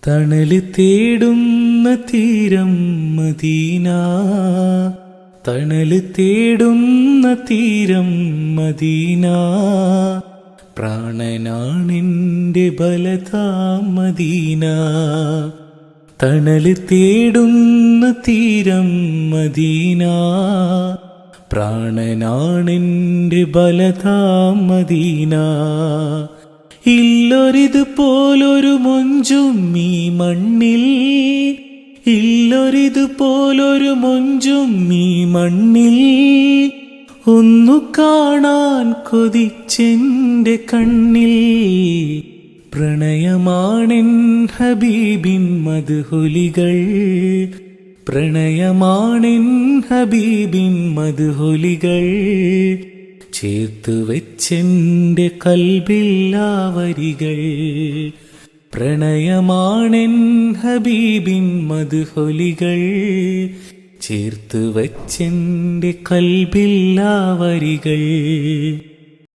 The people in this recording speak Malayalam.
തണല് തേടുന്ന തീരം മദീന, തണല് തേടുന്ന തീരം മദീന. പ്രാണനാണെൻ്റെ ബലതാം മദീന. തണല് തേടുന്ന തീരം മദീന, പ്രാണനാണെൻ്റെ ബലതാം മദീന. ഇല്ലൊരിത് പോലൊരു മൊഞ്ചും ഈ മണ്ണിൽ, ഇല്ലൊരിത് പോലൊരു മൊഞ്ചും ഈ മണ്ണിൽ. ഒന്നു കാണാൻ കൊതിച്ചെൻ്റെ കണ്ണിൽ. പ്രണയമാണെൻ ഹബീബിൻ മദ്ഹുലികൾ, പ്രണയമാണെൻ ഹബീബിൻ മദ്ഹുലികൾ. ചേർത്തു വെച്ചെൻ്റെ കൽബില്ലാ വരികൾ. പ്രണയമാണെൻ ഹബീബിൻ മദ്ഹുലികൾ. ചേർത്തു വെച്ചെൻ്റെ കൽബില്ലാ വരികൾ.